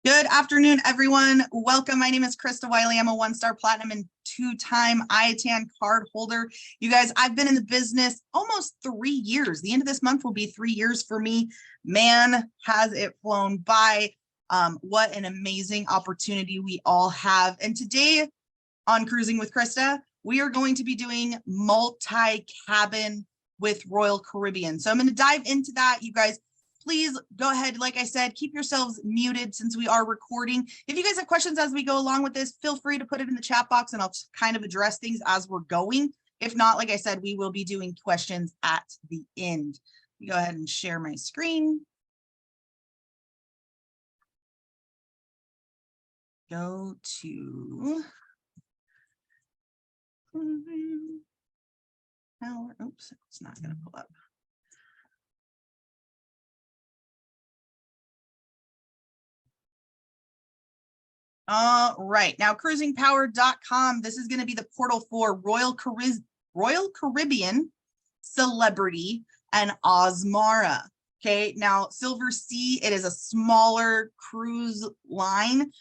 Good afternoon, everyone. Welcome. My name is Krista Wiley. I'm a one-star platinum and two-time IATAN card holder. You guys, I've been in the business almost 3 years. The end of this month will be 3 years for me. Man, has it flown by. What an amazing opportunity we all have. And today on Cruising with Krista, we are going to be doing multi-cabin with Royal Caribbean. So I'm going to dive into that, you guys. Please go ahead. Like I said, keep yourselves muted since we are recording. If you guys have questions as we go along with this, feel free to put it in the chat box and I'll kind of address things as we're going. If not, like I said, we will be doing questions at the end. Go ahead and share my screen. Go to oops, it's not going to pull up. All right, now cruisingpower.com. This is going to be the portal for Royal Caribbean, Celebrity, and Azamara. Okay, now Silversea, it is a smaller cruise line.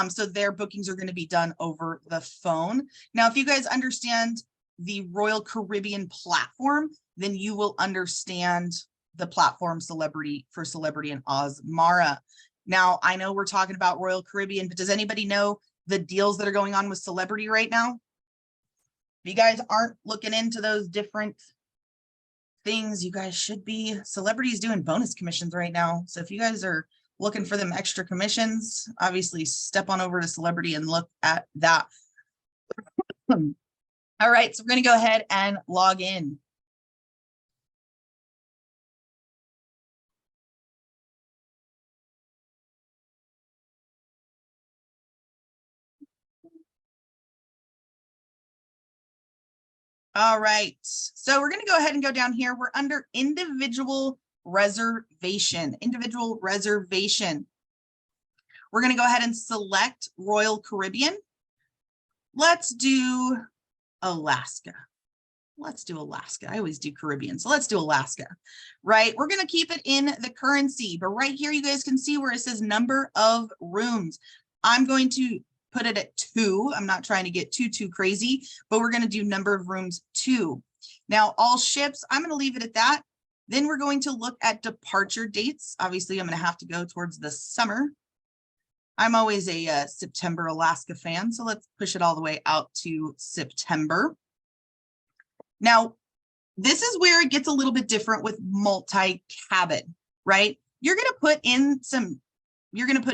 So their bookings are going to be done over the phone. Now, if you guys understand the Royal Caribbean platform, then you will understand the platform Celebrity and Azamara. Now, I know we're talking about Royal Caribbean, but does anybody know the deals that are going on with Celebrity right now? If you guys aren't looking into those different things, you guys should be. Celebrity is doing bonus commissions right now. So if you guys are looking for them extra commissions, obviously step on over to Celebrity and look at that. All right, so we're going to go ahead and log in. All right, so we're going to go ahead and go down here. We're under individual reservation. We're going to go ahead and select Royal Caribbean. Let's do Alaska. I always do Caribbean, so let's do Alaska, right? We're going to keep it in the currency, but right here you guys can see where it says number of rooms. I'm going to put it at 2. I'm not trying to get too crazy, but we're going to do number of rooms 2. Now, all ships, I'm going to leave it at that. Then we're going to look at departure dates. Obviously, I'm going to have to go towards the summer. I'm always a September Alaska fan, so let's push it all the way out to September. Now, this is where it gets a little bit different with multi-cabin, right? You're going to put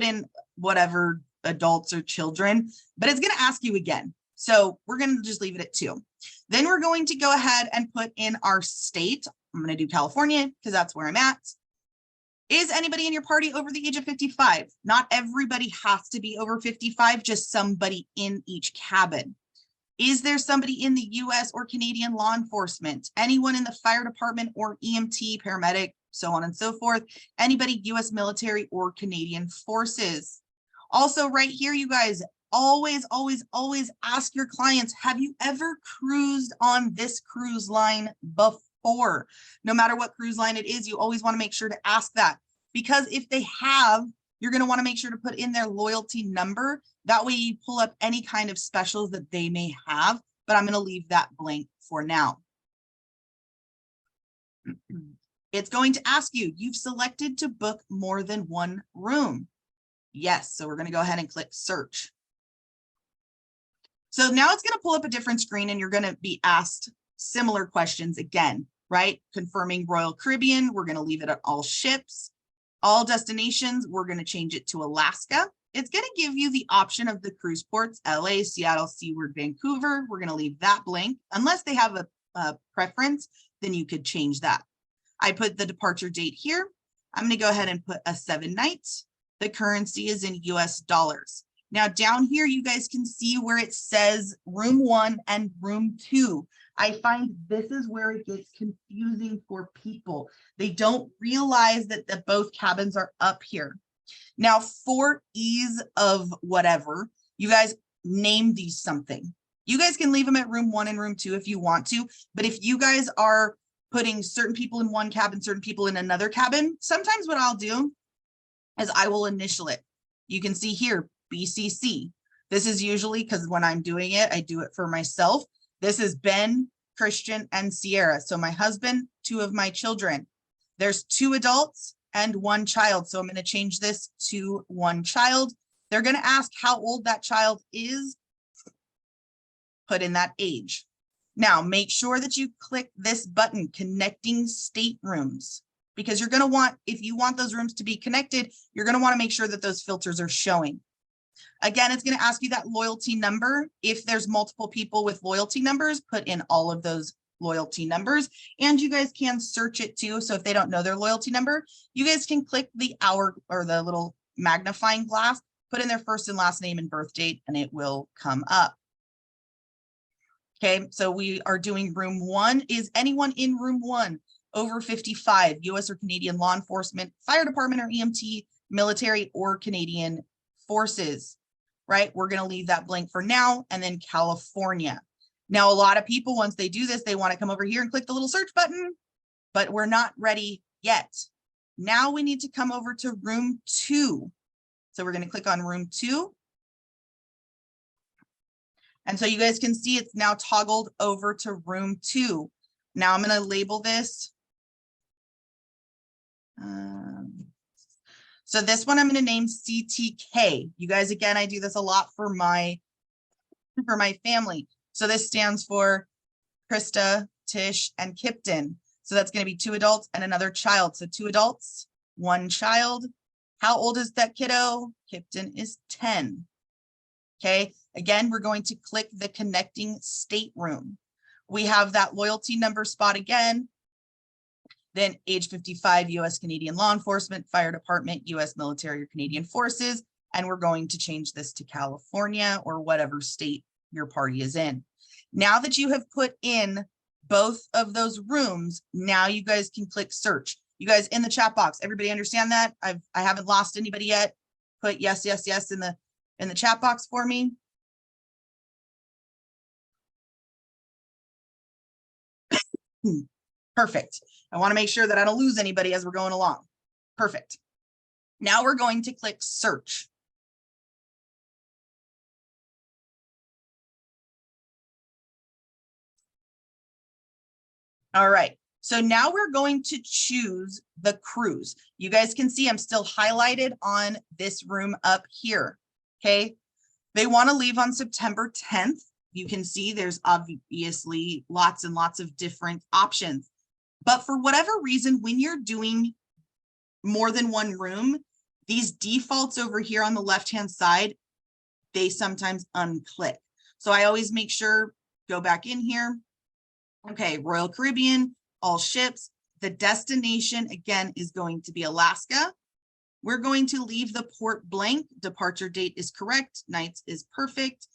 in whatever adults or children, but it's going to ask you again. So we're going to just leave it at 2. Then we're going to go ahead and put in our state. I'm going to do California because that's where I'm at. Is anybody in your party over the age of 55? Not everybody has to be over 55, just somebody in each cabin. Is there somebody in the US or Canadian law enforcement? Anyone in the fire department or EMT, paramedic, so on and so forth? Anybody US military or Canadian forces? Also right here, you guys, always ask your clients, have you ever cruised on this cruise line before? No matter what cruise line it is, you always want to make sure to ask that, because if they have, you're going to want to make sure to put in their loyalty number. That way you pull up any kind of specials that they may have, but I'm going to leave that blank for now. It's going to ask you, you've selected to book more than 1 room. Yes, so we're going to go ahead and click search. So now it's going to pull up a different screen and you're going to be asked similar questions again, right? Confirming Royal Caribbean, we're going to leave it at all ships. All destinations, we're going to change it to Alaska. It's going to give you the option of the cruise ports, LA, Seattle, Seaward, Vancouver. We're going to leave that blank. Unless they have a preference, then you could change that. I put the departure date here. I'm going to go ahead and put a 7 nights. The currency is in US dollars. Now down here, you guys can see where it says room 1 and room 2. I find this is where it gets confusing for people. They don't realize that both cabins are up here. Now, for ease of whatever, you guys name these something. You guys can leave them at room 1 and room 2 if you want to, but if you guys are putting certain people in one cabin, certain people in another cabin, sometimes what I'll do is I will initial it. You can see here, BCC. This is usually because when I'm doing it, I do it for myself. This is Ben, Christian, and Sierra. So my husband, 2 of my children. There's 2 adults and 1 child. So I'm going to change this to 1 child. They're going to ask how old that child is. Put in that age. Now make sure that you click this button, connecting staterooms, because you're going to want, if you want those rooms to be connected, you're going to want to make sure that those filters are showing. Again, it's going to ask you that loyalty number. If there's multiple people with loyalty numbers, put in all of those loyalty numbers, and you guys can search it too. So if they don't know their loyalty number, you guys can click the hour or the little magnifying glass, put in their first and last name and birth date, and it will come up. Okay, so we are doing room 1. Is anyone in room 1 over 55, US or Canadian law enforcement, fire department or EMT, military or Canadian forces, right? We're going to leave that blank for now, and then California. Now, a lot of people, once they do this, they want to come over here and click the little search button, but we're not ready yet. Now we need to come over to room 2. So we're going to click on room 2. And so you guys can see it's now toggled over to room 2. Now I'm going to label this. So this one I'm going to name CTK. You guys, again, I do this a lot for my family. So this stands for Krista, Tish, and Kipton. So that's going to be 2 adults and another child. So 2 adults, 1 child. How old is that kiddo? Kipton is 10. Okay, again, we're going to click the connecting stateroom. We have that loyalty number spot again. Then age 55, US Canadian law enforcement, fire department, US military or Canadian forces. And we're going to change this to California or whatever state your party is in. Now that you have put in both of those rooms, now you guys can click search. You guys in the chat box, everybody understand that? I haven't lost anybody yet. Put yes, yes, yes in the chat box for me. Perfect. I want to make sure that I don't lose anybody as we're going along. Perfect. Now we're going to click search. All right. So now we're going to choose the cruise. You guys can see I'm still highlighted on this room up here. Okay. They want to leave on September 10th. You can see there's obviously lots and lots of different options. But for whatever reason, when you're doing more than one room, these defaults over here on the left-hand side, they sometimes unclick. So I always make sure, go back in here. Okay, Royal Caribbean, all ships. The destination, again, is going to be Alaska. We're going to leave the port blank. Departure date is correct. Nights is perfect.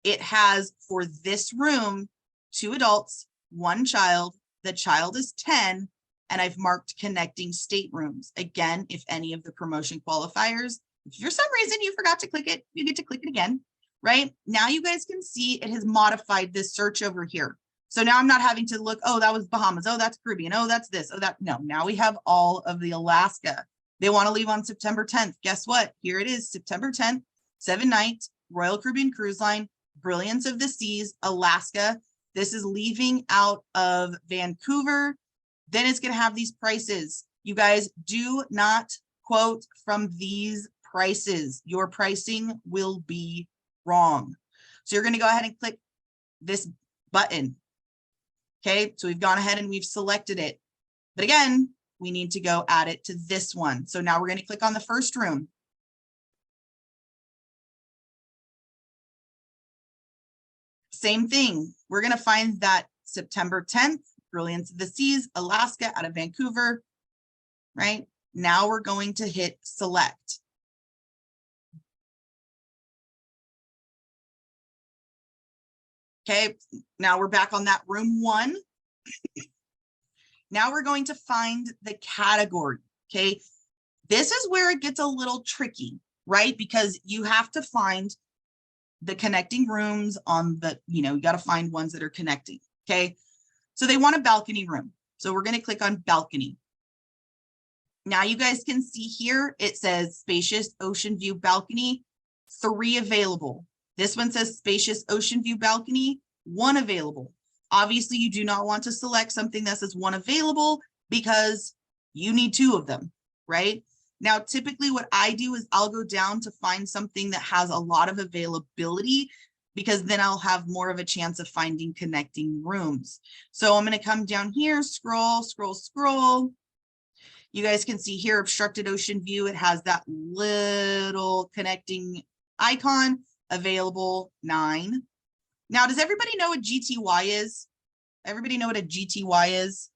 It has, for this room, 2 adults, 1 child. The child is 10, and I've marked connecting staterooms. Again, if any of the promotion qualifiers, if for some reason you forgot to click it, you get to click it again, right? Now you guys can see it has modified this search over here. So now I'm not having to look, oh, that was Bahamas. Oh, that's Caribbean. Oh, that's this. Oh, that. No, now we have all of the Alaska. They want to leave on September 10th. Guess what? Here it is, September 10th, 7 nights, Royal Caribbean Cruise Line, Brilliance of the Seas, Alaska. This is leaving out of Vancouver. Then it's going to have these prices. You guys do not quote from these prices. Your pricing will be wrong. So you're going to go ahead and click this button. Okay, so we've gone ahead and we've selected it. But again, we need to go add it to this one. So now we're going to click on the first room. Same thing. We're going to find that September 10th, Brilliance of the Seas, Alaska, out of Vancouver, right? Now we're going to hit select. Okay, now we're back on that room 1. Now we're going to find the category. Okay, this is where it gets a little tricky, right? Because you have to find the connecting rooms on the, you got to find ones that are connecting. Okay, so they want a balcony room. So we're going to click on balcony. Now you guys can see here, it says spacious ocean view balcony, 3 available. This one says spacious ocean view balcony, 1 available. Obviously, you do not want to select something that says 1 available because you need 2 of them, right? Now, typically what I do is I'll go down to find something that has a lot of availability because then I'll have more of a chance of finding connecting rooms. So I'm going to come down here, scroll, scroll, scroll. You guys can see here, obstructed ocean view. It has that little connecting icon, available 9. Now, does everybody know what GTY is? Everybody know what a GTY is?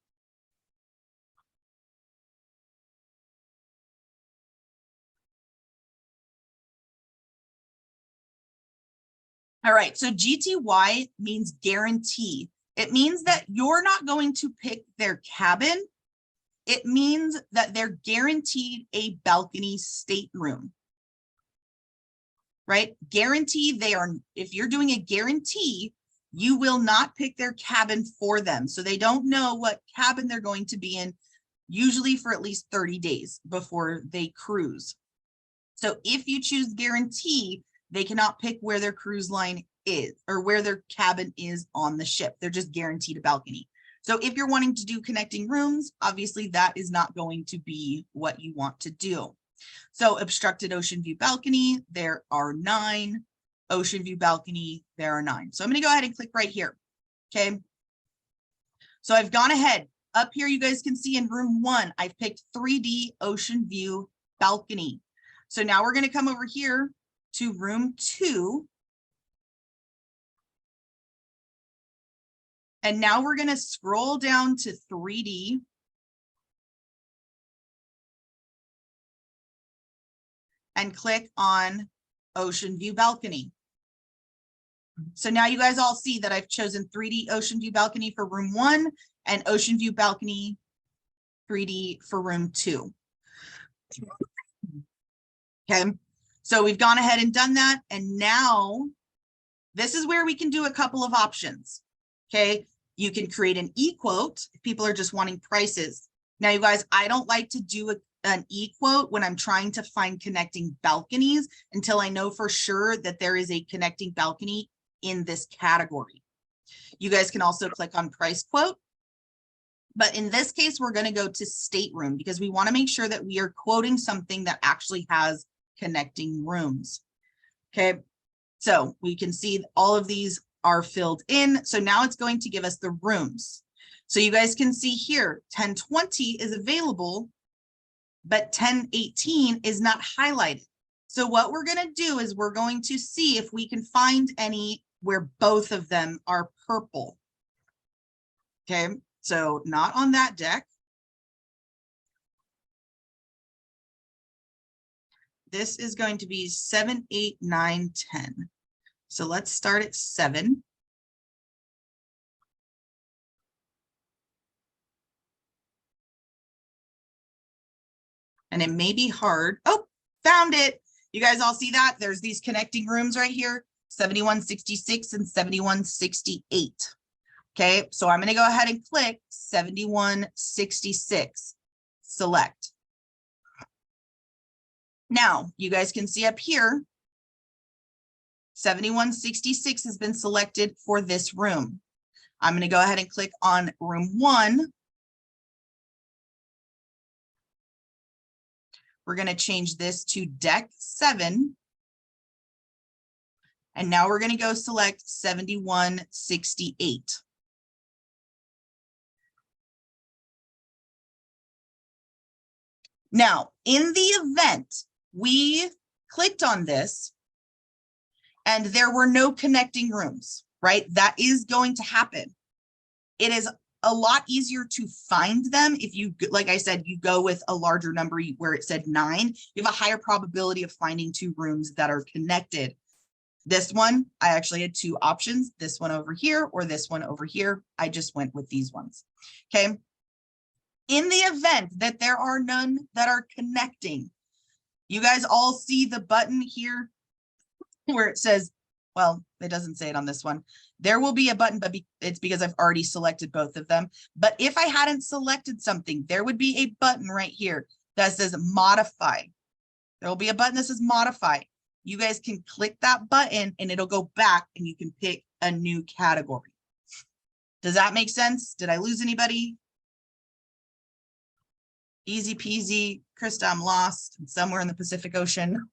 All right, so GTY means guarantee. It means that you're not going to pick their cabin. It means that they're guaranteed a balcony stateroom, right? Guaranteed they are, if you're doing a guarantee, you will not pick their cabin for them. So they don't know what cabin they're going to be in, usually for at least 30 days before they cruise. So if you choose guarantee, they cannot pick where their cruise line is or where their cabin is on the ship. They're just guaranteed a balcony. So if you're wanting to do connecting rooms, obviously that is not going to be what you want to do. So obstructed ocean view balcony, there are 9. Ocean view balcony, there are 9. So I'm going to go ahead and click right here. Okay. So I've gone ahead. Up here, you guys can see in room 1, I've picked 3D ocean view balcony. So now we're going to come over here to room 2. And now we're going to scroll down to 3D. And click on ocean view balcony. So now you guys all see that I've chosen 3D ocean view balcony for room 1 and ocean view balcony 3D for room 2. Okay, so we've gone ahead and done that. And now this is where we can do a couple of options. Okay, you can create an e-quote if people are just wanting prices. Now, you guys, I don't like to do an e-quote when I'm trying to find connecting balconies until I know for sure that there is a connecting balcony in this category. You guys can also click on price quote. But in this case, we're going to go to stateroom because we want to make sure that we are quoting something that actually has connecting rooms. Okay, so we can see all of these are filled in. So now it's going to give us the rooms. So you guys can see here, 1020 is available, but 1018 is not highlighted. So what we're going to do is we're going to see if we can find any where both of them are purple. Okay, so not on that deck. This is going to be 7, 8, 9, 10. So let's start at 7. And it may be hard. Oh, found it. You guys all see that? There's these connecting rooms right here, 7166 and 7168. Okay, so I'm going to go ahead and click 7166. Select. Now, you guys can see up here, 7166 has been selected for this room. I'm going to go ahead and click on room 1. We're going to change this to deck 7. And now we're going to go select 7168. Now, in the event we clicked on this and there were no connecting rooms, right? That is going to happen. It is a lot easier to find them if you, like I said, you go with a larger number where it said 9, you have a higher probability of finding 2 rooms that are connected. This one, I actually had 2 options, this one over here or this one over here. I just went with these ones. Okay. In the event that there are none that are connecting, you guys all see the button here where it says, well, it doesn't say it on this one. There will be a button, but it's because I've already selected both of them. But if I hadn't selected something, there would be a button right here that says modify. There will be a button that says modify. You guys can click that button and it'll go back and you can pick a new category. Does that make sense? Did I lose anybody? Easy peasy. Krista, I'm lost. I'm somewhere in the Pacific Ocean.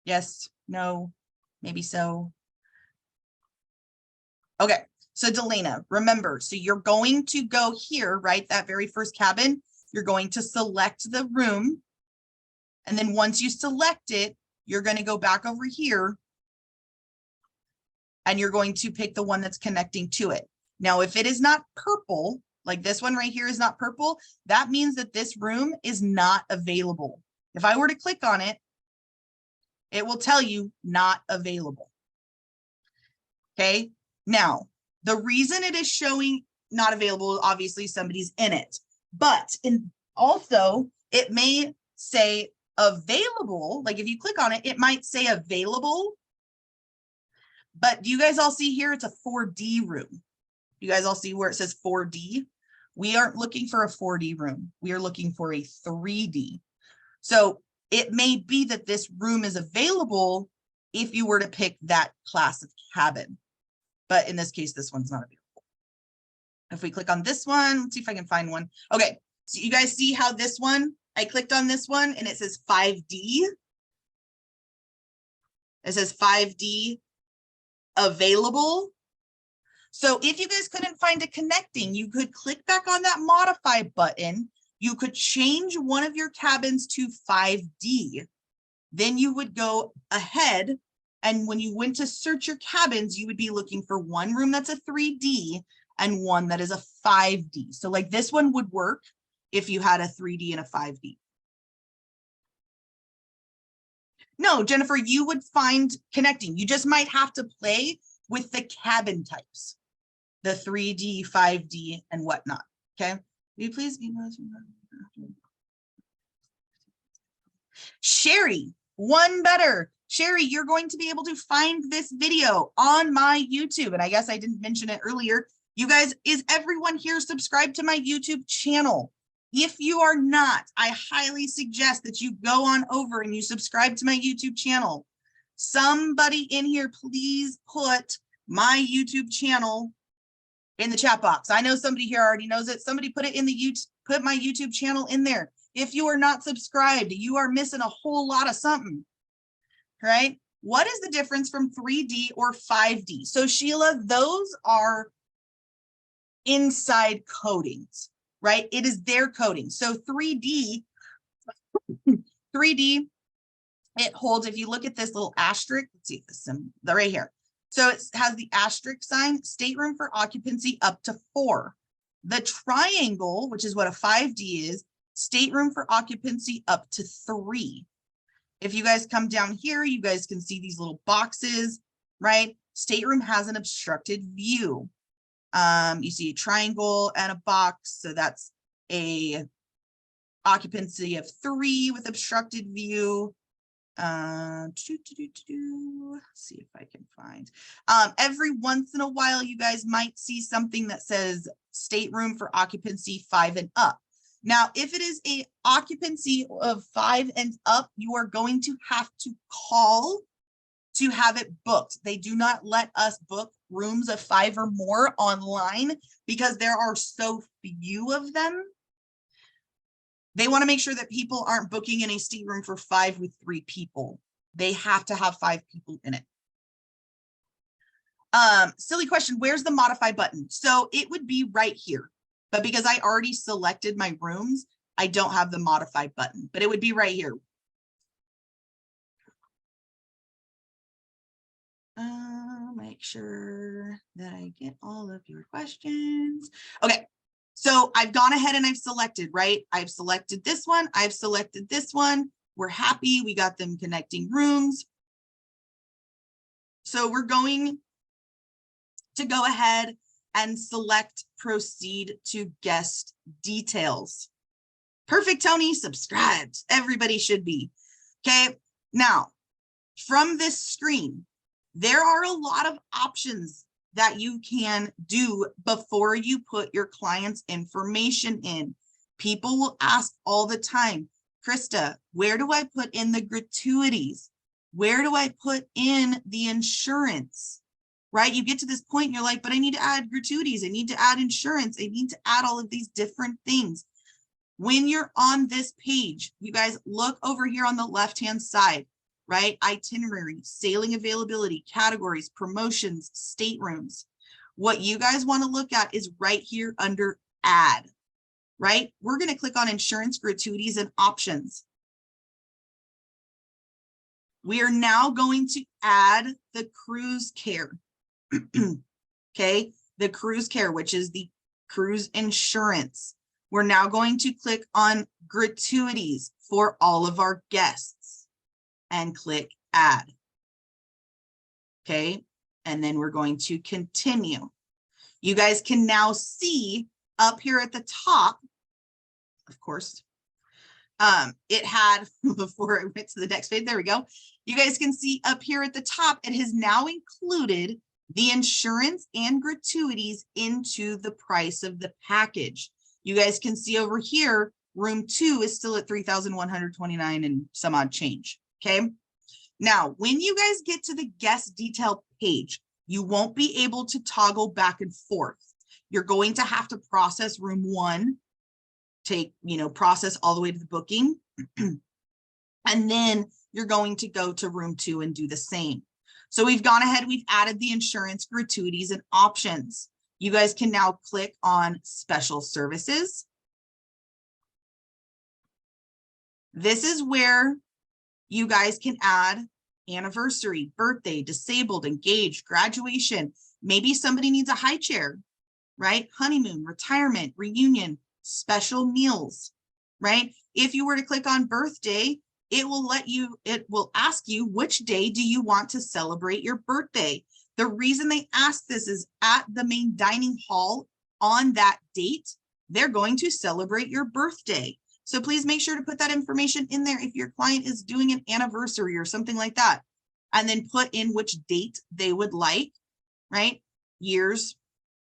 Yes, no, maybe so. Okay, so Delana, remember, so you're going to go here, right? That very first cabin, you're going to select the room. And then once you select it, you're going to go back over here and you're going to pick the one that's connecting to it. Now, if it is not purple, like this one right here is not purple, that means that this room is not available. If I were to click on it, it will tell you not available. Okay, now the reason it is showing not available, obviously somebody's in it, but also it may say available. Like if you click on it, it might say available. But do you guys all see here? It's a 4D room. You guys all see where it says 4D? We aren't looking for a 4D room. We are looking for a 3D. So it may be that this room is available if you were to pick that class of cabin. But in this case, this one's not available. If we click on this one, let's see if I can find one. Okay, so you guys see how this one, I clicked on this one and it says 5D. It says 5D available. So if you guys couldn't find a connecting, you could click back on that modify button. You could change one of your cabins to 5D. Then you would go ahead, and when you went to search your cabins, you would be looking for one room that's a 3D and one that is a 5D. So like this one would work if you had a 3D and a 5D. No, Jennifer, you would find connecting. You just might have to play with the cabin types, the 3D, 5D, and whatnot. Okay. Will you please be Sherry, one better. Sherry, you're going to be able to find this video on my YouTube. And I guess I didn't mention it earlier. You guys, is everyone here subscribed to my YouTube channel? If you are not, I highly suggest that you go on over and you subscribe to my YouTube channel. Somebody in here, please put my YouTube channel in the chat box. I know somebody here already knows it. Somebody put it in the YouTube, put my YouTube channel in there. If you are not subscribed, you are missing a whole lot of something, right? What is the difference from 3D or 5D? So Sheila, those are inside codings, right? It is their coding. So 3D, it holds, if you look at this little asterisk, let's see if this is right here. So it has the asterisk sign, stateroom for occupancy up to 4. The triangle, which is what a 5D is, stateroom for occupancy up to 3. If you guys come down here, you guys can see these little boxes, right? Stateroom has an obstructed view. You see a triangle and a box, so that's a occupancy of 3 with obstructed view. Let's see if I can find. Every once in a while, you guys might see something that says stateroom for occupancy 5 and up. Now, if it is a occupancy of 5 and up, you are going to have to call to have it booked. They do not let us book rooms of 5 or more online because there are so few of them. They want to make sure that people aren't booking in a stateroom for 5 with 3 people. They have to have 5 people in it. Silly question, where's the modify button? So it would be right here, but because I already selected my rooms, I don't have the modify button, but it would be right here. Make sure that I get all of your questions. Okay, so I've gone ahead and I've selected, right? I've selected this one. I've selected this one. We're happy. We got them connecting rooms. So we're going to go ahead and select proceed to guest details. Perfect, Tony, subscribed. Everybody should be. Okay, now From this screen, there are a lot of options that you can do before you put your client's information in. People will ask all the time, Krista, where do I put in the gratuities? Where do I put in the insurance? Right? You get to this point and you're like, but I need to add gratuities. I need to add insurance. I need to add all of these different things. When you're on this page, you guys look over here on the left-hand side, right? Itinerary, sailing availability, categories, promotions, staterooms. What you guys want to look at is right here under add, right? We're going to click on insurance, gratuities, and options. We are now going to add the cruise care. Okay, the cruise care, which is the cruise insurance. We're now going to click on gratuities for all of our guests and click add. Okay, and then we're going to continue. You guys can now see up here at the top, of course, it had, before I went to the next page, there we go. You guys can see up here at the top, it has now included the insurance and gratuities into the price of the package. You guys can see over here, room 2 is still at $3,129 and some odd change. Okay. Now, when you guys get to the guest detail page, you won't be able to toggle back and forth. You're going to have to process room 1, process all the way to the booking. And then you're going to go to room 2 and do the same. So we've gone ahead, we've added the insurance, gratuities, and options. You guys can now click on special services. This is where you guys can add anniversary, birthday, disabled, engaged, graduation. Maybe somebody needs a high chair, right? Honeymoon, retirement, reunion, special meals, right? If you were to click on birthday, it will ask you, which day do you want to celebrate your birthday? The reason they ask this is at the main dining hall on that date, they're going to celebrate your birthday. So please make sure to put that information in there if your client is doing an anniversary or something like that, and then put in which date they would like, right? Years,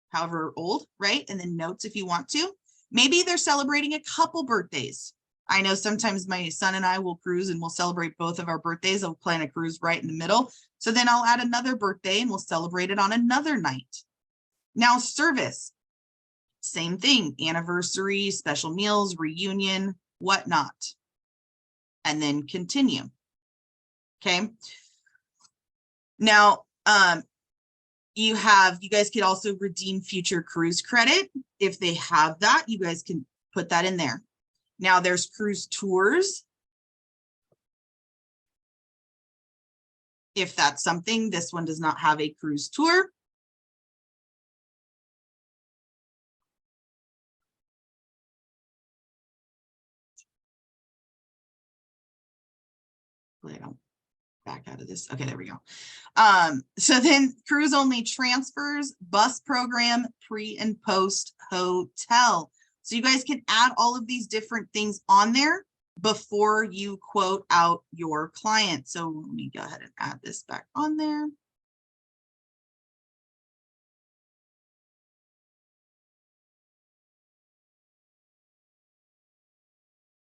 however old, right? And then notes if you want to. Maybe they're celebrating a couple birthdays. I know sometimes my son and I will cruise and we'll celebrate both of our birthdays. I'll plan a cruise right in the middle. So then I'll add another birthday and we'll celebrate it on another night. Now service, same thing, anniversary, special meals, reunion, whatnot. And then continue. Okay. Now, you guys could also redeem future cruise credit. If they have that, you guys can put that in there. Now there's cruise tours. If that's something, this one does not have a cruise tour. Back out of this. Okay, there we go. So then cruise only transfers, bus program, pre and post hotel. So you guys can add all of these different things on there before you quote out your client. So let me go ahead and add this back on there.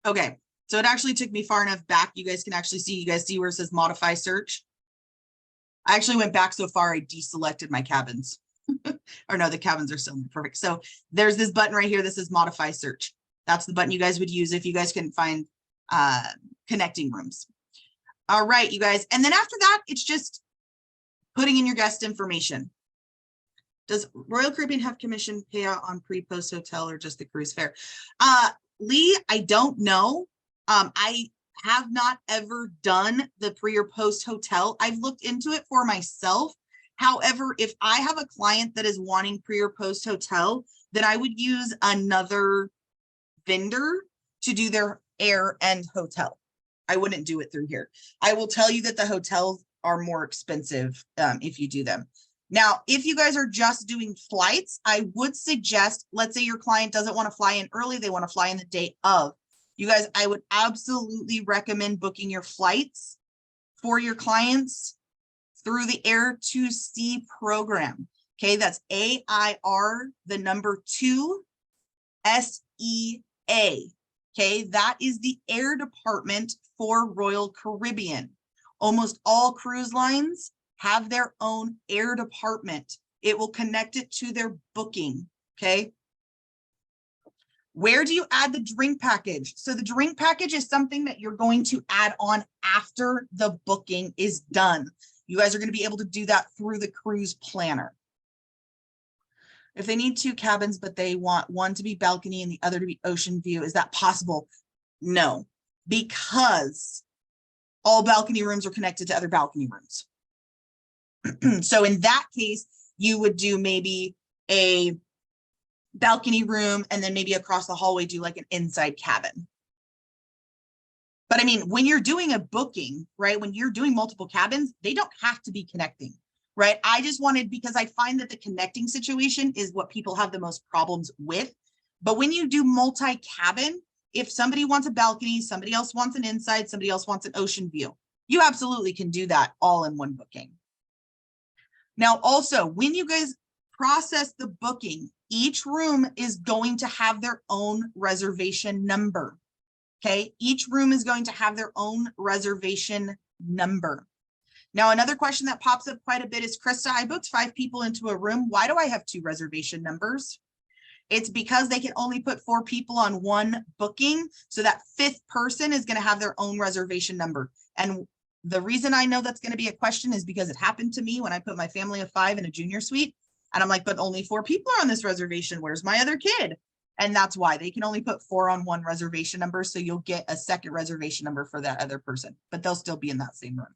Okay, so it actually took me far enough back. You guys can actually see, you guys see where it says modify search. I actually went back so far, I deselected my cabins. Or no, the cabins are still perfect. So there's this button right here that says modify search. That's the button you guys would use if you guys couldn't find connecting rooms. All right, you guys. And then after that, it's just putting in your guest information. Does Royal Caribbean have commission payout on pre-post hotel or just the cruise fare? Lee, I don't know. I have not ever done the pre or post hotel. I've looked into it for myself. However, if I have a client that is wanting pre or post hotel, then I would use another vendor to do their air and hotel. I wouldn't do it through here. I will tell you that the hotels are more expensive if you do them. Now, if you guys are just doing flights, I would suggest, let's say your client doesn't want to fly in early, they want to fly in the day of. You guys, I would absolutely recommend booking your flights for your clients through the Air to Sea program. Okay, that's AIR, the number 2 SEA. Okay, that is the air department for Royal Caribbean. Almost all cruise lines have their own air department. It will connect it to their booking. Okay. Where do you add the drink package? So the drink package is something that you're going to add on after the booking is done. You guys are going to be able to do that through the cruise planner. If they need 2 cabins, but they want one to be balcony and the other to be ocean view, is that possible? No, because all balcony rooms are connected to other balcony rooms. So in that case, you would do maybe a balcony room and then maybe across the hallway do like an inside cabin. But I mean, when you're doing a booking, right, when you're doing multiple cabins, they don't have to be connecting, right? I just wanted, because I find that the connecting situation is what people have the most problems with. But when you do multi-cabin, if somebody wants a balcony, somebody else wants an inside, somebody else wants an ocean view, you absolutely can do that all in one booking. Now, also, when you guys process the booking, each room is going to have their own reservation number. Okay, each room is going to have their own reservation number. Now, another question that pops up quite a bit is, Krista, I booked 5 people into a room. Why do I have 2 reservation numbers? It's because they can only put 4 people on one booking. So that 5th person is going to have their own reservation number. And the reason I know that's going to be a question is because it happened to me when I put my family of 5 in a junior suite. And I'm like, but only 4 people are on this reservation. Where's my other kid? And that's why they can only put 4 on one reservation number. So you'll get a second reservation number for that other person, but they'll still be in that same room.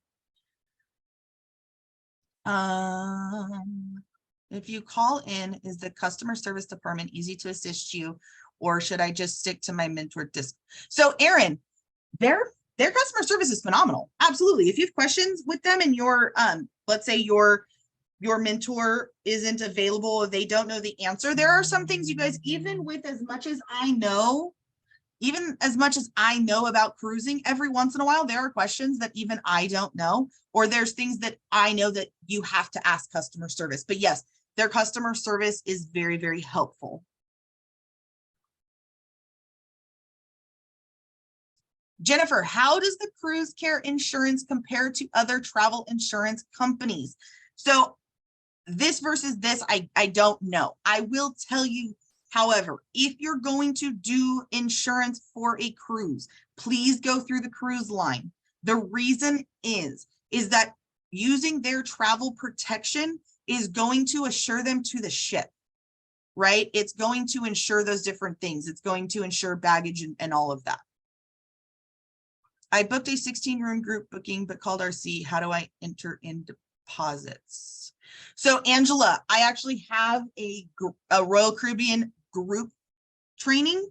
If you call in, is the customer service department easy to assist you, or should I just stick to my mentor disc? So Aaron, their customer service is phenomenal. Absolutely. If you have questions with them and your, let's say your mentor isn't available, or they don't know the answer, there are some things you guys, even with as much as I know, about cruising, every once in a while, there are questions that even I don't know, or there's things that I know that you have to ask customer service. But yes, their customer service is very, very helpful. Jennifer, how does the cruise care insurance compare to other travel insurance companies? So this versus this, I don't know. I will tell you, however, if you're going to do insurance for a cruise, please go through the cruise line. The reason is that using their travel protection is going to assure them to the ship, right? It's going to ensure those different things. It's going to ensure baggage and all of that. I booked a 16-room group booking, but called RC. How do I enter in deposits? So Angela, I actually have a Royal Caribbean group training.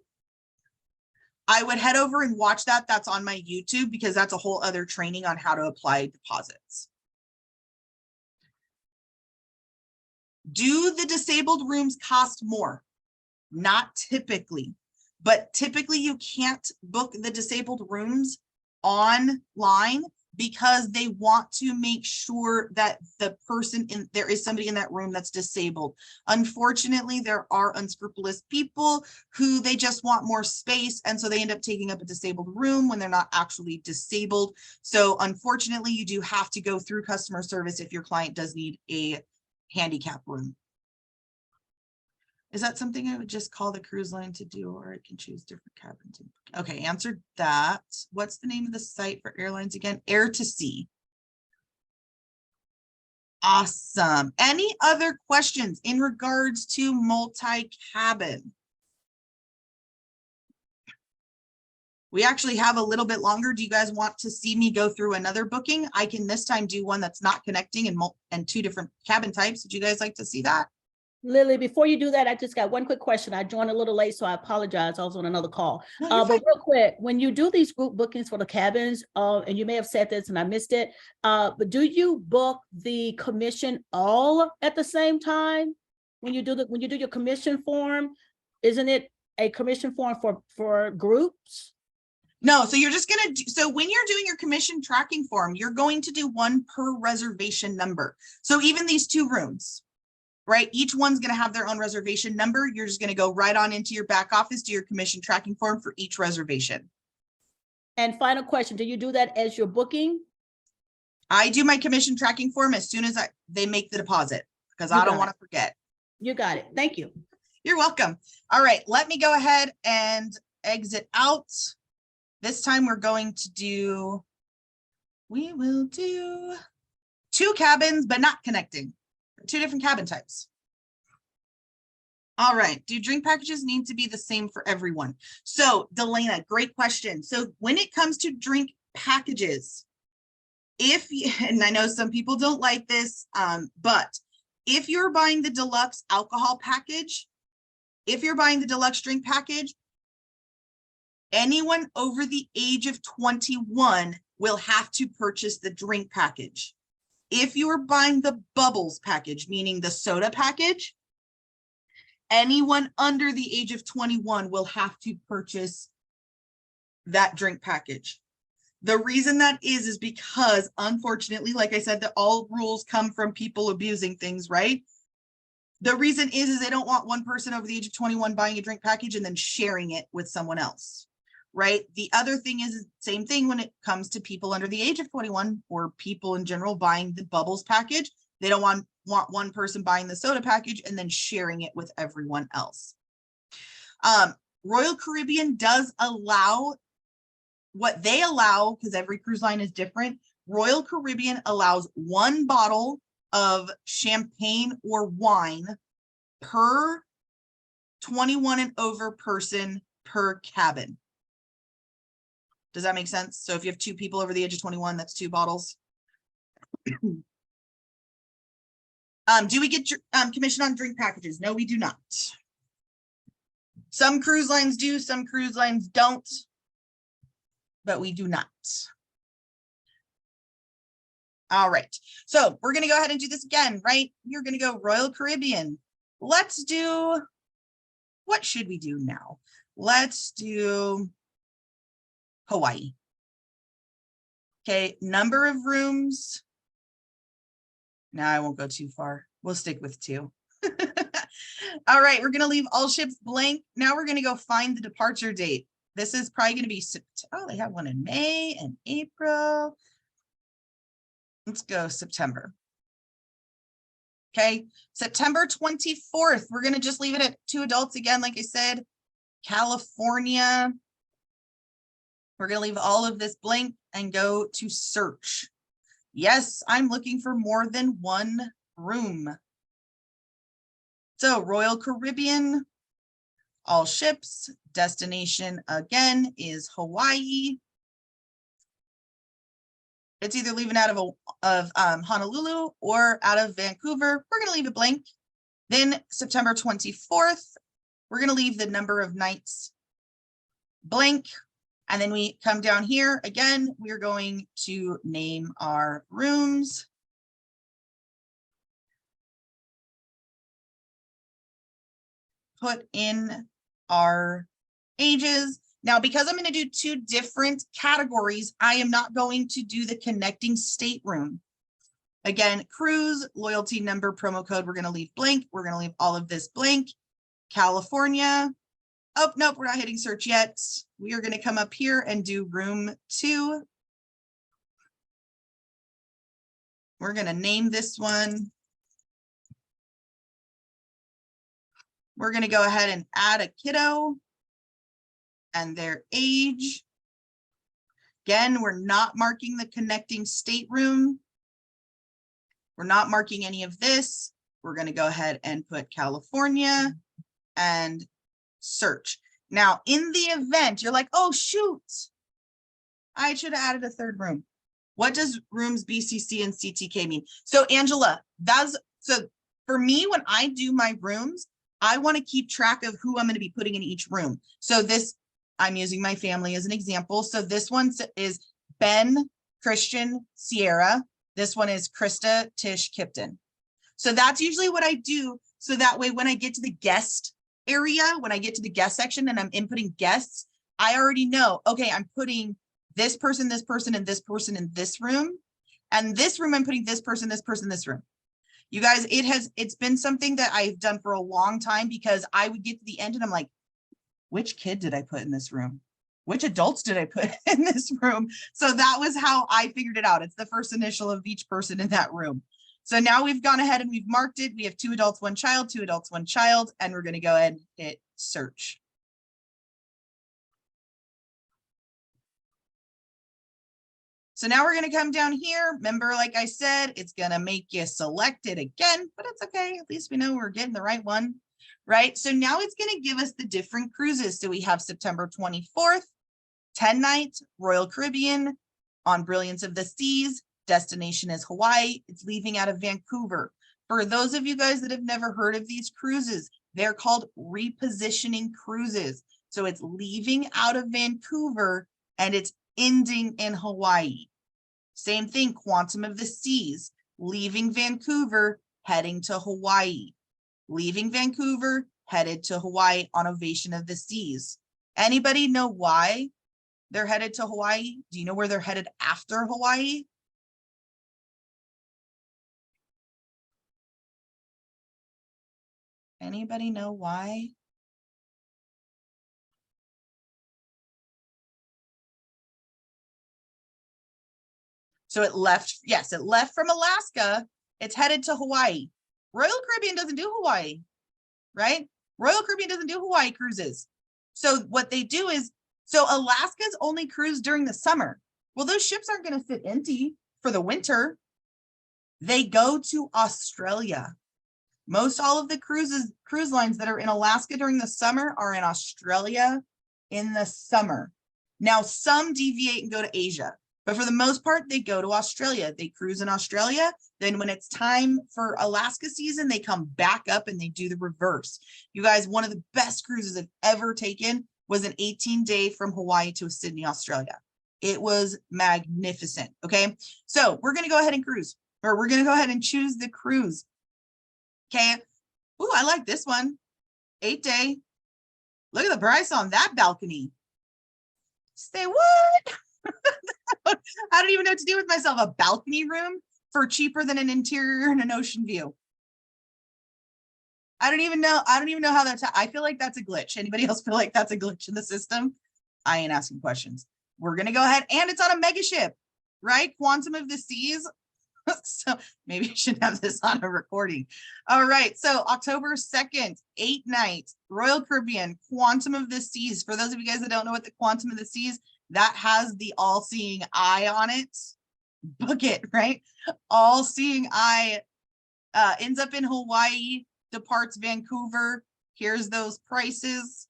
I would head over and watch that. That's on my YouTube, because that's a whole other training on how to apply deposits. Do the disabled rooms cost more? Not typically, but typically you can't book the disabled rooms online because they want to make sure that there is somebody in that room that's disabled. Unfortunately, there are unscrupulous people who they just want more space, and so they end up taking up a disabled room when they're not actually disabled. So unfortunately, you do have to go through customer service if your client does need a handicap room. Is that something I would just call the cruise line to do, or I can choose different cabins? Okay, answered that. What's the name of the site for airlines again? Air to Sea. Awesome. Any other questions in regards to multi-cabin? We actually have a little bit longer. Do you guys want to see me go through another booking? I can this time do one that's not connecting and 2 different cabin types. Would you guys like to see that? Lily, before you do that, I just got one quick question. I joined a little late, so I apologize. I was on another call. No, but real quick, when you do these group bookings for the cabins, and you may have said this and I missed it, but do you book the commission all at the same time? When you do your commission form, isn't it a commission form for groups? No, so you're just gonna do, so when you're doing your commission tracking form, you're going to do one per reservation number. So even these 2 rooms, right? Each one's gonna have their own reservation number. You're just gonna go right on into your back office, do your commission tracking form for each reservation. And final question, do you do that as you're booking? I do my commission tracking form as soon as they make the deposit, because You I don't got want to it. forget. You got it. Thank you. You're welcome. All right, let me go ahead and exit out. This time we're going to do, we will do 2 cabins, but not connecting. 2 different cabin types. All right, do drink packages need to be the same for everyone? So Delana, great question. So when it comes to drink packages, if you, and I know some people don't like this, but if you're buying the deluxe alcohol package, if you're buying the deluxe drink package, anyone over the age of 21 will have to purchase the drink package. If you are buying the bubbles package, meaning the soda package, anyone under the age of 21 will have to purchase that drink package. The reason that is because, unfortunately, like I said, that all rules come from people abusing things, right? The reason is they don't want one person over the age of 21 buying a drink package and then sharing it with someone else, right? The other thing is same thing when it comes to people under the age of 21 or people in general buying the bubbles package. They don't want one person buying the soda package and then sharing it with everyone else. Royal Caribbean does allow what they allow, because every cruise line is different. Royal Caribbean allows 1 bottle of champagne or wine per 21 and over person per cabin. Does that make sense? So if you have 2 people over the age of 21, that's 2 bottles. Do we get your commission on drink packages? No, we do not. Some cruise lines do, some cruise lines don't, but we do not. All right, so we're gonna go ahead and do this again, right? You're gonna go Royal Caribbean. Let's do, what should we do now? Let's do Hawaii. Okay, number of rooms. Now I won't go too far. We'll stick with 2. All right, we're gonna leave all ships blank. Now we're gonna go find the departure date. This is probably gonna be, oh, they have one in May and April. Let's go September. Okay, September 24th. We're gonna just leave it at 2 adults again, like I said. California. We're gonna leave all of this blank and go to search. Yes, I'm looking for more than 1 room. So Royal Caribbean, all ships, destination again is Hawaii. It's either leaving out of Honolulu or out of Vancouver. We're gonna leave it blank. Then September 24th, we're gonna leave the number of nights blank. And then we come down here again, we're going to name our rooms. Put in our ages. Now, because I'm going to do 2 different categories, I am not going to do the connecting stateroom. Again, cruise, loyalty number, promo code, we're going to leave blank. We're going to leave all of this blank. California. Oh, nope, we're not hitting search yet. We are going to come up here and do room 2. We're going to name this one. We're going to go ahead and add a kiddo and their age. Again, we're not marking the connecting stateroom. We're not marking any of this. We're going to go ahead and put California and search. Now, in the event, you're like, oh, shoot, I should have added a 3rd room. What does rooms BCC and CTK mean? So Angela, so for me, when I do my rooms, I want to keep track of who I'm going to be putting in each room. So this, I'm using my family as an example. So this one is Ben, Christian, Sierra. This one is Krista, Tish, Kipton. So that's usually what I do. So that way, when I get to the guest area, when I get to the guest section and I'm inputting guests, I already know, okay, I'm putting this person, this person, and this person in this room. And this room, I'm putting this person, this person, this room. You guys, it's been something that I've done for a long time because I would get to the end and I'm like, which kid did I put in this room? Which adults did I put in this room? So that was how I figured it out. It's the first initial of each person in that room. So now we've gone ahead and we've marked it. We have 2 adults, 1 child, 2 adults, 1 child, and we're going to go ahead and hit search. So now we're going to come down here. Remember, like I said, it's going to make you select it again, but it's okay. At least we know we're getting the right one, right? So now it's going to give us the different cruises. So we have September 24th, 10 nights, Royal Caribbean, on Brilliance of the Seas. Destination is Hawaii. It's leaving out of Vancouver. For those of you guys that have never heard of these cruises, they're called repositioning cruises. So it's leaving out of Vancouver and it's ending in Hawaii. Same thing, Quantum of the Seas, leaving Vancouver, heading to Hawaii. Leaving Vancouver, headed to Hawaii on Ovation of the Seas. Anybody know why they're headed to Hawaii? Do you know where they're headed after Hawaii? Anybody know why? So it left, yes, it left from Alaska. It's headed to Hawaii. Royal Caribbean doesn't do Hawaii, right? Royal Caribbean doesn't do Hawaii cruises. So what they do is, so Alaska's only cruise during the summer. Well, those ships aren't going to sit empty for the winter. They go to Australia. Most all of the cruise lines that are in Alaska during the summer are in Australia in the summer. Now, some deviate and go to Asia, but for the most part, they go to Australia. They cruise in Australia. Then when it's time for Alaska season, they come back up and they do the reverse. You guys, one of the best cruises I've ever taken was an 18-day from Hawaii to Sydney, Australia. It was magnificent. Okay, so we're going to go ahead and cruise, or we're going to go ahead and choose the cruise. Okay. Ooh, I like this one. 8-day. Look at the price on that balcony. Say what? I don't even know what to do with myself. A balcony room for cheaper than an interior and an ocean view. I don't even know how that's, I feel like that's a glitch. Anybody else feel like that's a glitch in the system? I ain't asking questions. We're going to go ahead, and it's on a mega ship, right? Quantum of the Seas. So maybe I should have this on a recording. All right. So October 2nd, 8 nights, Royal Caribbean, Quantum of the Seas. For those of you guys that don't know what the Quantum of the Seas, that has the all-seeing eye on it. Book it, right? All-seeing eye ends up in Hawaii, departs Vancouver. Here's those prices.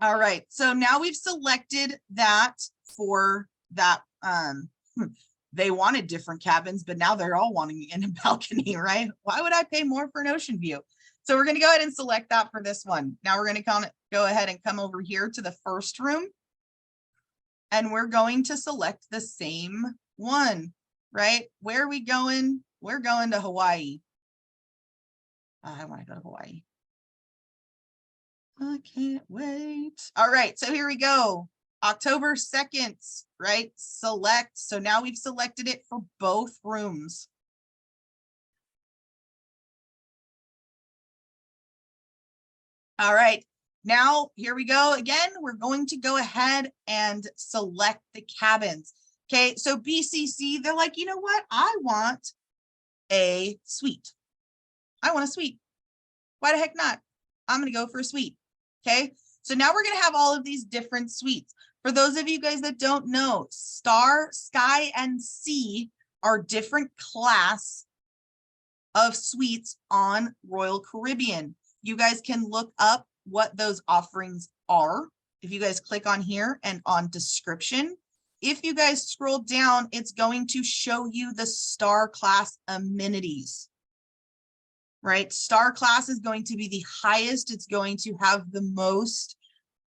All right. So now we've selected that for that. They wanted different cabins, but now they're all wanting in a balcony, right? Why would I pay more for an ocean view? So we're going to go ahead and select that for this one. Now we're going to go ahead and come over here to the first room. And we're going to select the same one, right? Where are we going? We're going to Hawaii. I want to go to Hawaii. I can't wait. All right, so here we go. October 2nd, right? Select. So now we've selected it for both rooms. All right, now here we go again. We're going to go ahead and select the cabins. Okay, so BCC, they're like, you know what? I want a suite. I want a suite. Why the heck not? I'm going to go for a suite. Okay, so now we're going to have all of these different suites. For those of you guys that don't know, Star, Sky, and Sea are different class of suites on Royal Caribbean. You guys can look up what those offerings are. If you guys click on here and on description, if you guys scroll down, it's going to show you the Star class amenities. Right? Star class is going to be the highest. It's going to have the most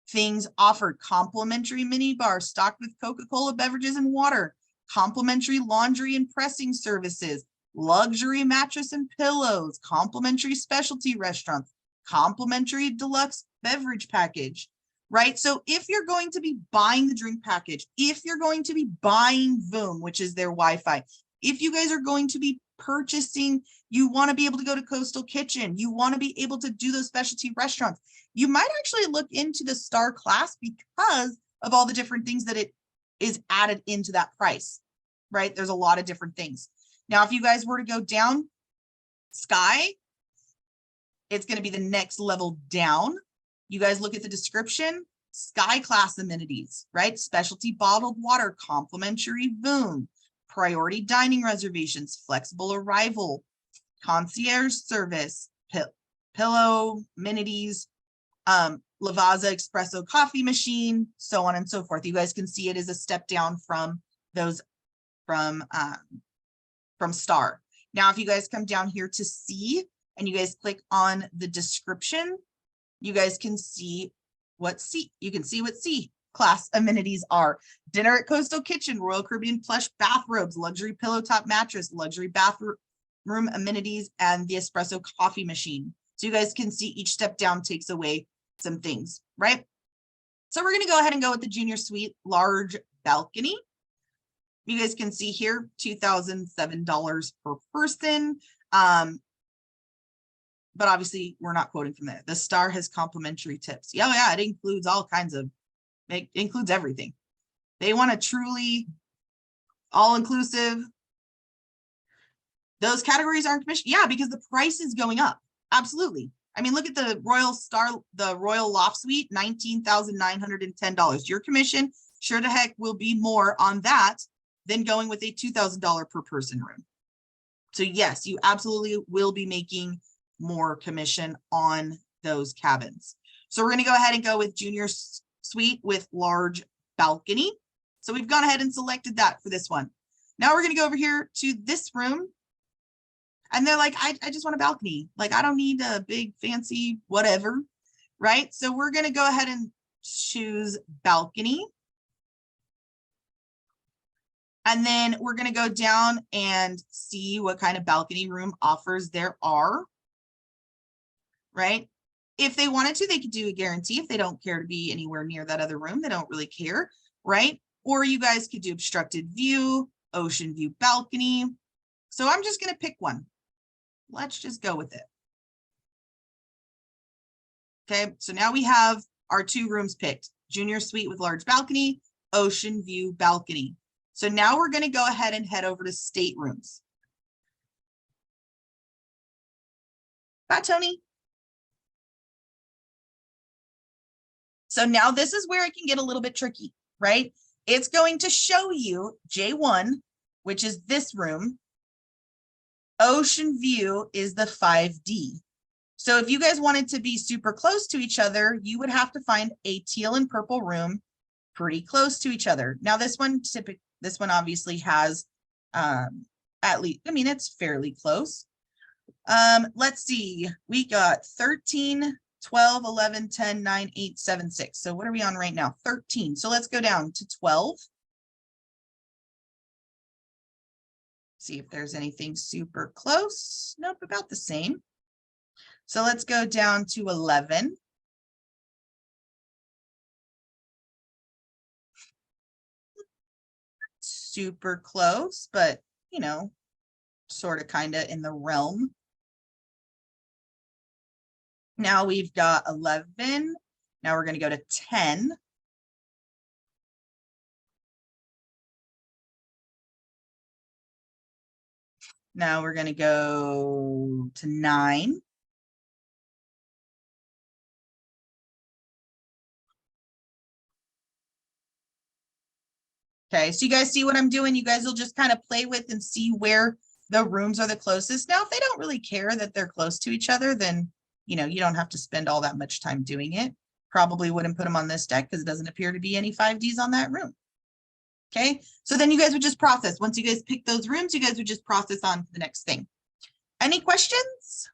things offered. Complimentary mini bar stocked with Coca-Cola beverages and water, complimentary laundry and pressing services, luxury mattress and pillows, complimentary specialty restaurants, complimentary deluxe beverage package, right? So if you're going to be buying the drink package, if you're going to be buying Voom, which is their Wi-Fi, if you guys are going to be purchasing, you want to be able to go to Coastal Kitchen, you want to be able to do those specialty restaurants, you might actually look into the Star class because of all the different things that it is added into that price, right? There's a lot of different things. Now, if you guys were to go down Sky, it's going to be the next level down. You guys look at the description, Sky class amenities, right? Specialty bottled water, complimentary Voom, priority dining reservations, flexible arrival, concierge service, pillow amenities, Lavazza espresso coffee machine, so on and so forth. You guys can see it is a step down from those from Star. Now, if you guys come down here to C and you guys click on the description, you guys can see what C, you can see what C class amenities are. Dinner at Coastal Kitchen, Royal Caribbean plush bathrobes, luxury pillow top mattress, luxury bathroom amenities, and the espresso coffee machine. So you guys can see each step down takes away some things, right? So we're going to go ahead and go with the junior suite large balcony. You guys can see here, $2,007 per person. But obviously we're not quoting from there. The Star has complimentary tips. Yeah, it includes all kinds of, it includes everything. They want a truly all-inclusive. Those categories aren't commissioned. Yeah, because the price is going up. Absolutely. I mean, look at the Royal Star, the Royal Loft Suite, $19,910. Your commission sure the heck will be more on that than going with a $2,000 per person room. So yes, you absolutely will be making more commission on those cabins. So we're going to go ahead and go with junior suite with large balcony. So we've gone ahead and selected that for this one. Now we're going to go over here to this room. And they're like, I just want a balcony. Like, I don't need a big fancy whatever, right? So we're going to go ahead and choose balcony. And then we're going to go down and see what kind of balcony room offers there are, right? If they wanted to, they could do a guarantee. If they don't care to be anywhere near that other room, they don't really care, right? Or you guys could do obstructed view, ocean view balcony. So I'm just going to pick one. Let's just go with it. Okay, so now we have our two rooms picked, junior suite with large balcony, ocean view balcony. So now we're going to go ahead and head over to staterooms. Bye, Tony. So now this is where it can get a little bit tricky, right? It's going to show you J1, which is this room. Ocean view is the 5D. So if you guys wanted to be super close to each other, you would have to find a teal and purple room pretty close to each other. Now this one obviously has at least, I mean, it's fairly close. Let's see, we got 13, 12, 11, 10, 9, 8, 7, 6. So what are we on right now? 13. So let's go down to 12. See if there's anything super close. Nope, about the same. So let's go down to 11. Super close, but you know, sort of kind of in the realm. Now we've got 11. Now we're going to go to 10. Now we're going to go to 9. Okay, so you guys see what I'm doing? You guys will just kind of play with and see where the rooms are the closest. Now, if they don't really care that they're close to each other, then, you know, you don't have to spend all that much time doing it. Probably wouldn't put them on this deck because it doesn't appear to be any 5Ds on that room. Okay, so then you guys would just process. Once you guys pick those rooms, you guys would just process on to the next thing. Any questions?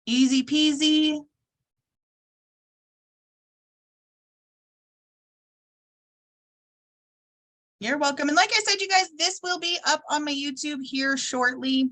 Easy peasy. You're welcome. And like I said, you guys, this will be up on my YouTube here shortly.